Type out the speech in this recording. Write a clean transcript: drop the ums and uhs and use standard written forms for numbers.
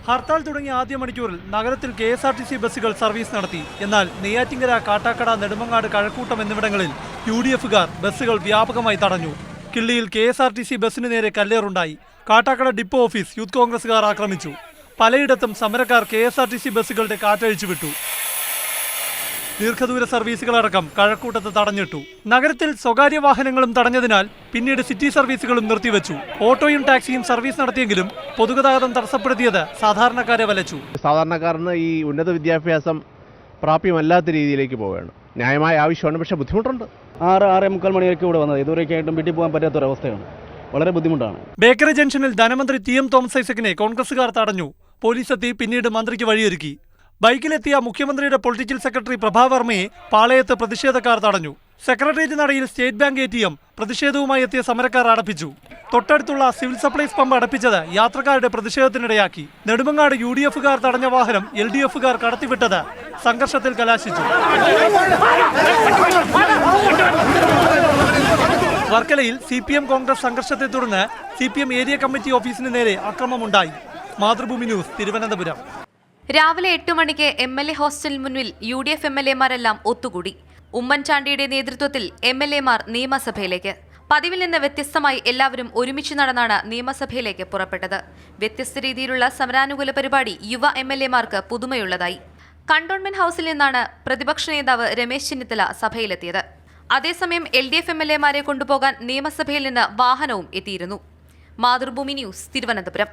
ഹർത്താൽ തുടങ്ങിയ ആദ്യ മണിക്കൂറിൽ നഗരത്തിൽ KSRTC ബസ്സുകൾ സർവീസ് നടത്തി. എന്നാൽ നെയ്യാറ്റിങ്കര, കാട്ടാക്കട, നെടുമങ്ങാട്, കഴക്കൂട്ടം എന്നിവിടങ്ങളിൽ UDF-കാർ ബസ്സുകൾ വ്യാപകമായി തടഞ്ഞു. കിള്ളിയിൽ KSRTC ബസ്സിന് നേരെ കല്ലേറുണ്ടായി. കാട്ടാക്കട ഡിപ്പോ ഓഫീസ് യൂത്ത് കോൺഗ്രസുകാർ ആക്രമിച്ചു. പലയിടത്തും സമരക്കാർ KSRTC ബസ്സുകളുടെ കാറ്റഴിച്ചു വിട്ടു. ദീർഘദൂര സർവീസുകളടക്കം കഴക്കൂട്ടത്ത് തടഞ്ഞിട്ടു. നഗരത്തിൽ സ്വകാര്യ വാഹനങ്ങളും തടഞ്ഞതിനാൽ പിന്നീട് സിറ്റി സർവീസുകളും നിർത്തിവെച്ചു. ഓട്ടോയും ടാക്സിയും സർവീസ് നടത്തിയെങ്കിലും പൊതുഗതാഗതം തടസ്സപ്പെടുത്തിയത് സാധാരണക്കാരെ വലച്ചു. സാധാരണക്കാരന് ഈ ഉന്നത വിദ്യാഭ്യാസം പ്രാപ്യമല്ലാത്ത രീതിയിലേക്ക് പോവുകയാണ്. ന്യായമായ ആവശ്യമാണ്, പക്ഷേ ബുദ്ധിമുട്ടുണ്ട്. 6-6:45 മണിയൊക്കെ ഇവിടെ വന്നത് ഇതുവരെയൊക്കെയായിട്ടും വീട്ടിൽ പോകാൻ പറ്റാത്തൊരവസ്ഥയാണ്. വളരെ ബുദ്ധിമുട്ടാണ്. ബേക്കറി ജംഗ്ഷനിൽ ധനമന്ത്രി TM തോമസ് ഐസക്കിനെ കോൺഗ്രസുകാർ തടഞ്ഞു. പോലീസ് എത്തി പിന്നീട് മന്ത്രിക്ക് വഴിയൊരുക്കി. ബൈക്കിലെത്തിയ മുഖ്യമന്ത്രിയുടെ പൊളിറ്റിക്കൽ സെക്രട്ടറി പ്രഭാവർമ്മയെ പാളയത്ത് പ്രതിഷേധക്കാർ തടഞ്ഞു. സെക്രട്ടേറിയറ്റ് നടയിൽ സ്റ്റേറ്റ് ബാങ്ക് ATM പ്രതിഷേധവുമായി എത്തിയ സമരക്കാർ അടപ്പിച്ചു. തൊട്ടടുത്തുള്ള സിവിൽ സപ്ലൈസ് പമ്പ് അടപ്പിച്ചത് യാത്രക്കാരുടെ പ്രതിഷേധത്തിനിടയാക്കി. നെടുമങ്ങാട് UDF-കാർ തടഞ്ഞ വാഹനം LDF-കാർ കടത്തിവിട്ടത് സംഘർഷത്തിൽ കലാശിച്ചു. വർക്കലയിൽ CPM കോൺഗ്രസ് സംഘർഷത്തെ തുടർന്ന് CPM ഏരിയ കമ്മിറ്റി ഓഫീസിന് നേരെ അക്രമമുണ്ടായി. മാതൃഭൂമി ന്യൂസ്, തിരുവനന്തപുരം. രാവിലെ 8 മണിക്ക് MLA ഹോസ്റ്റലിന് മുന്നിൽ UDF MLA-മാരെല്ലാം ഒത്തുകൂടി. ഉമ്മൻചാണ്ടിയുടെ നേതൃത്വത്തിൽ MLA-മാർ നിയമസഭയിലേക്ക്. പതിവിൽ നിന്ന് വ്യത്യസ്തമായി എല്ലാവരും ഒരുമിച്ച് നടന്നാണ് നിയമസഭയിലേക്ക് പുറപ്പെട്ടത്. വ്യത്യസ്ത രീതിയിലുള്ള സമരാനുകൂല പരിപാടി യുവ MLA-മാർക്ക് പുതുമയുള്ളതായി. കണ്ടോൺമെന്റ് ഹൌസിൽ നിന്നാണ് പ്രതിപക്ഷ നേതാവ് രമേശ് ചെന്നിത്തല സഭയിലെത്തിയത്. അതേസമയം LDF MLA-മാരെ കൊണ്ടുപോകാൻ നിയമസഭയിൽ നിന്ന് വാഹനവും എത്തിയിരുന്നു. മാതൃഭൂമി ന്യൂസ്, തിരുവനന്തപുരം.